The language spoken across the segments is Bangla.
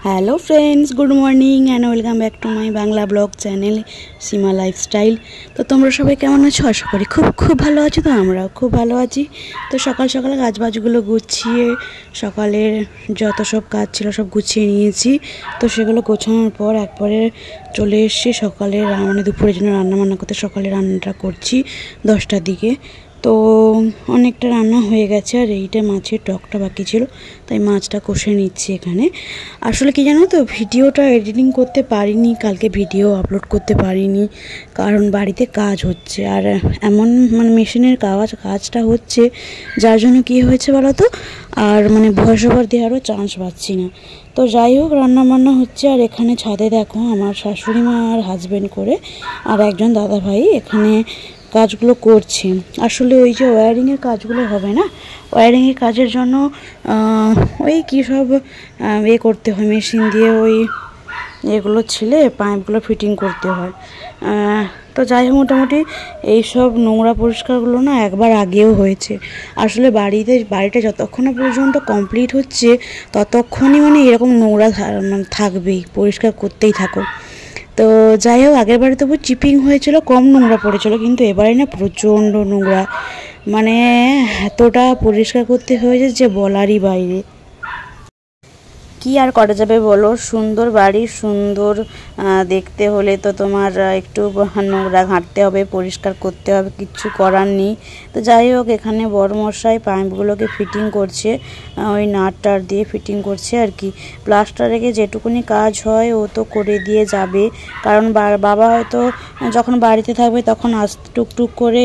Hello friends, good morning and welcome back to my Bangla vlog channel Seema lifestyle. তো তোমরা সবাই কেমন আছো? আশা করি খুব ভালো আছো। তো আমরাও খুব ভালো আছি। তো সকাল সকাল কাজবাজগুলো গুছিয়ে সকালের যত সব কাজ ছিল সব গুছিয়ে নিয়েছি। তো সেগুলো গোছানোর পর একবারে চলে এসেছি সকালের মানে দুপুরের জন্য রান্নাবান্না করতে। সকালে রান্নাটা করছি 10টার দিকে। তো অনেকটা রান্না হয়ে গেছে, আর এইটা মাছের টকটা বাকি ছিল, তাই মাছটা কষে নিচ্ছি এখানে। আসলে কি জানো তো, ভিডিওটা এডিটিং করতে পারিনি, কালকে ভিডিও আপলোড করতে পারিনি, কারণ বাড়িতে কাজ হচ্ছে, আর এমন মানে মেশিনের কাজটা হচ্ছে, যার জন্য কি হয়েছে বলো তো, আর মানে ভয়েস ওভার দেওয়ারও চান্স পাচ্ছি না। তো যাই হোক, রান্নাবান্না হচ্ছে। আর এখানে ছাদে দেখো আমার শাশুড়ি মা আর হাজব্যান্ড করে আর একজন দাদা ভাই এখানে কাজগুলো করছে। আসলে ওই যে ওয়্যারিংয়ের কাজগুলো হবে না, ওয়্যারিংয়ের কাজের জন্য ওই কী সব করতে হয়, মেশিন দিয়ে ওই এগুলো ছিলে পাইপগুলো ফিটিং করতে হয়। তো যাই হোক, মোটামুটি এইসব নোংরা পরিষ্কারগুলো না একবার আগেও হয়েছে। আসলে বাড়িটা যতক্ষণ পর্যন্ত কমপ্লিট হচ্ছে ততক্ষণই মানে এরকম নোংরা মানে থাকবেই, পরিষ্কার করতেই থাকো। তো যাই হোক, আগের বারে তবু চিপিং হয়েছিল, কম নোংরা পড়েছিল, কিন্তু এবারে না প্রচণ্ড নোংরা, মানে এতটা পরিষ্কার করতে হয়েছে যে বলারই বাইরে। কি আর করা যাবে বলো, সুন্দর বাড়ি সুন্দর দেখতে হলে তো তোমার একটু নোংরা ঘাঁটতে হবে, পরিষ্কার করতে হবে, কিচ্ছু করার নেই। তো যাই হোক, এখানে বড়মশাই পাইপগুলোকে ফিটিং করছে, ওই নাট দিয়ে ফিটিং করছে আর কি। প্লাস্টার রেখে যেটুকুনি কাজ হয় ও তো করে দিয়ে যাবে, কারণ বাবা হয়তো যখন বাড়িতে থাকবে তখন টুকটুক করে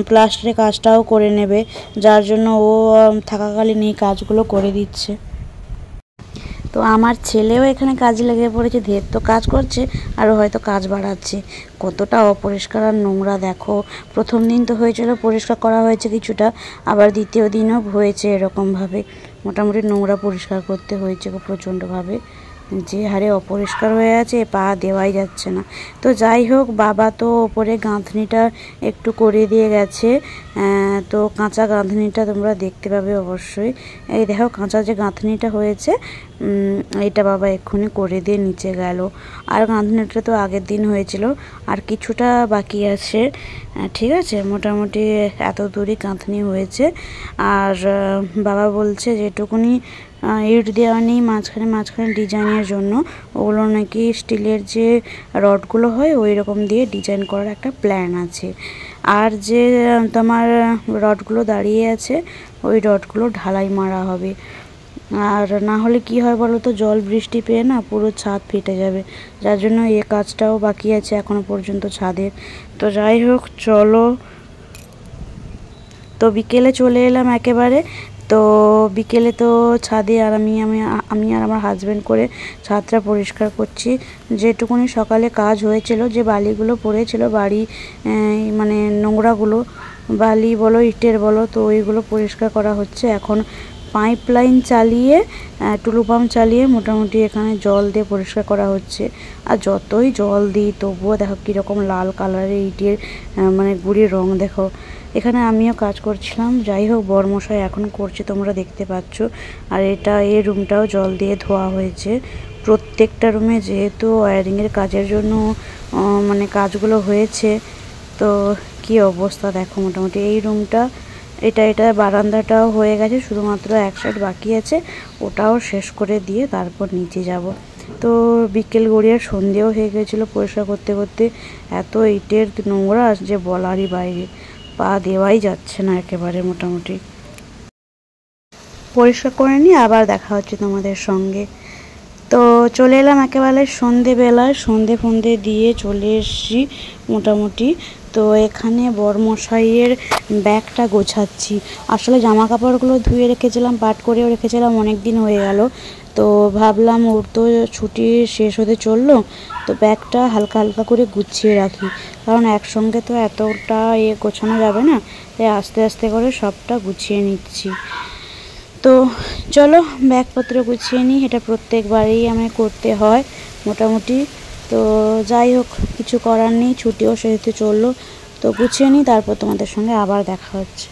প্লাস্টারের কাজটাও করে নেবে, যার জন্য ও থাকাকালীন এই কাজগুলো করে দিচ্ছে। তো আমার ছেলেও এখানে কাজে লেগে পড়েছে, ধের তো কাজ করছে আর হয়তো কাজ বাড়াচ্ছে। কতটা অপরিষ্কার আর নোংরা দেখো। প্রথম দিন তো হয়েছিল, পরিষ্কার করা হয়েছে কিছুটা, আবার দ্বিতীয় দিনও হয়েছে এরকমভাবে। মোটামুটি নোংরা পরিষ্কার করতে হয়েছে প্রচণ্ডভাবে, যে হারে অপরিষ্কার হয়ে আছে পা দেওয়াই যাচ্ছে না। তো যাই হোক, বাবা তো ওপরে গাঁথনিটা একটু করে দিয়ে গেছে। তো কাঁচা গাঁথনিটা তোমরা দেখতে পাবে অবশ্যই। এই দেখো কাঁচা যে গাঁথনিটা হয়েছে, এইটা বাবা এক্ষুনি করে দিয়ে নিচে গেল। আর গাঁথনিটা তো আগের দিন হয়েছিল, আর কিছুটা বাকি আছে। ঠিক আছে, মোটামুটি এত দূরই গাঁথনি হয়েছে। আর বাবা বলছে যেটুকুনি ইট দেওয়া নেই মাঝখানে ডিজাইনের জন্য, ওগুলো নাকি স্টিলের যে রডগুলো হয় ওই রকম দিয়ে ডিজাইন করার একটা প্ল্যান আছে। আর যে তোমার রডগুলো দাঁড়িয়ে আছে ওই রডগুলো ঢালাই মারা হবে। আর না হলে কি হয় বলো তো, জল বৃষ্টি পেয়ে না পুরো ছাদ ফেটে যাবে, যার জন্য এই কাজটাও বাকি আছে এখনো পর্যন্ত ছাদের। তো যাই হোক চলো, তো বিকেলে চলে এলাম একেবারে। তো বিকেলে তো ছাদে আর আমি আর আমার হাজব্যান্ড করে ছাদটা পরিষ্কার করছি। যেটুকুনি সকালে কাজ হয়েছিল, যে বালিগুলো পড়েছিল বাড়ি মানে নোংরাগুলো, বালি বলো ইটের বলো, তো ওইগুলো পরিষ্কার করা হচ্ছে এখন। পাইপ লাইন চালিয়ে টুলু পাম্প চালিয়ে মোটামুটি এখানে জল দিয়ে পরিষ্কার করা হচ্ছে। আর যতই জল দিই তবুও দেখো কীরকম লাল কালারের ইটের মানে গুঁড়ির রং দেখো। এখানে আমিও কাজ করছিলাম, যাই হোক বড়মশাই এখন করছে, তোমরা দেখতে পাচ্ছ। আর এই রুমটাও জল দিয়ে ধোয়া হয়েছে। প্রত্যেকটা রুমে যেহেতু ওয়্যারিংয়ের কাজের জন্য মানে কাজগুলো হয়েছে, তো কি অবস্থা দেখো। মোটামুটি এই রুমটা এটা বারান্দাটাও হয়ে গেছে, শুধুমাত্র এক সাইড বাকি আছে, ওটাও শেষ করে দিয়ে তারপর নিচে যাব। তো বিকেল গড়িয়ে সন্ধেও হয়ে গেছিলো পরিষ্কার করতে করতে। এত ইটের নোংরা যে বলারই বাইরে, পা দেওয়াই যাচ্ছে না একেবারে। মোটামুটি পরিষ্কার করে নিয়ে আবার দেখা হচ্ছে তোমাদের সঙ্গে। তো চলে এলাম একেবারে সন্ধেবেলায়, সন্ধে দিয়ে চলে এসছি মোটামুটি। তো এখানে বড়মশাইয়ের ব্যাগটা গোছাচ্ছি। আসলে জামা কাপড়গুলো ধুয়ে রেখেছিলাম, পাট করেও রেখেছিলাম, অনেক দিন হয়ে গেল। তো ভাবলাম ওর তো ছুটি শেষ হতে চললো, তো ব্যাগটা হালকা করে গুছিয়ে রাখি, কারণ একসঙ্গে তো এতটা গোছানো যাবে না, তাই আস্তে আস্তে করে সবটা গুছিয়ে নিচ্ছি। তো চলো ব্যাগপত্র গুছিয়ে নিই, এটা প্রত্যেকবারেই আমায় করতে হয় মোটামুটি। তো যাই হোক, কিছু করার নেই, ছুটিও সেহেতু চললো। তো গুছিয়ে নিই, তারপর তোমাদের সঙ্গে আবার দেখা হচ্ছে।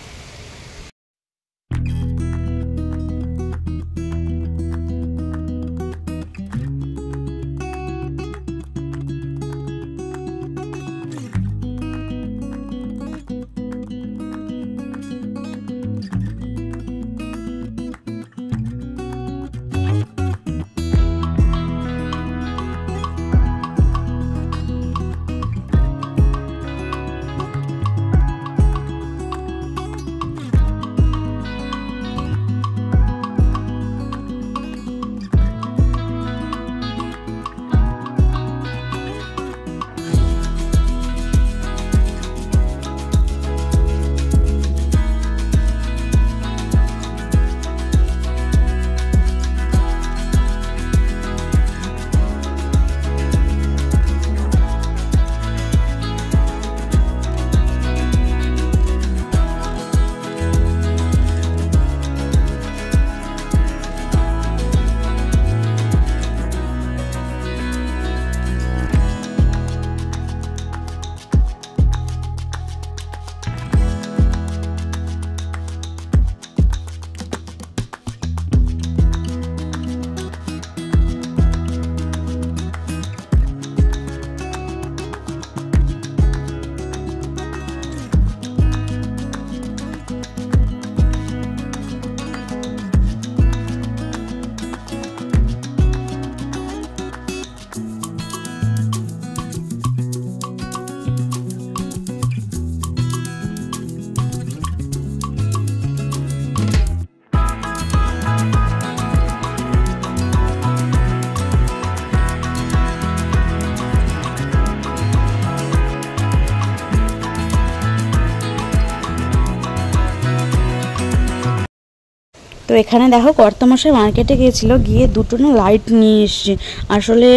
তো এখানে দেখো কর্তামশাই মার্কেটে গিয়েছিল, গিয়ে দুটো না লাইট নিয়ে এসছে। আসলে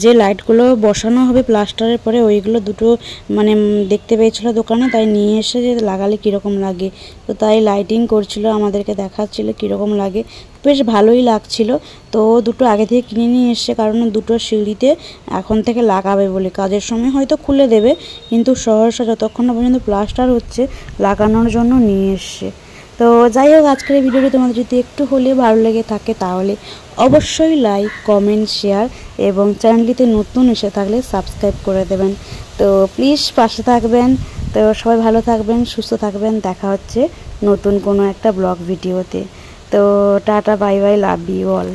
যে লাইটগুলো বসানো হবে প্লাস্টারের পরে ওইগুলো দুটো মানে দেখতে পেয়েছিল দোকানে, তাই নিয়ে এসে যে লাগালে কীরকম লাগে। তো তাই লাইটিং করছিল, আমাদেরকে দেখাচ্ছিল কীরকম লাগে। বেশ ভালোই লাগছিল। তো দুটো আগে থেকে কিনে নিয়ে এসছে, কারণ দুটো সিঁড়িতে এখন থেকে লাগাবে বলে। কাজের সময় হয়তো খুলে দেবে, কিন্তু সহসা যতক্ষণ না পর্যন্ত প্লাস্টার হচ্ছে লাগানোর জন্য নিয়ে এসছে। তো যাই হোক, আজকের এই ভিডিওটি তোমাদের যদি একটু হলেও ভালো লেগে থাকে তাহলে অবশ্যই লাইক, কমেন্ট, শেয়ার এবং চ্যানেলটিতে নতুন এসে থাকলে সাবস্ক্রাইব করে দেবেন। তো প্লিজ পাশে থাকবেন। তো সবাই ভালো থাকবেন, সুস্থ থাকবেন। দেখা হচ্ছে নতুন কোনো একটা ব্লগ ভিডিওতে। তো tata, bye bye, love you all.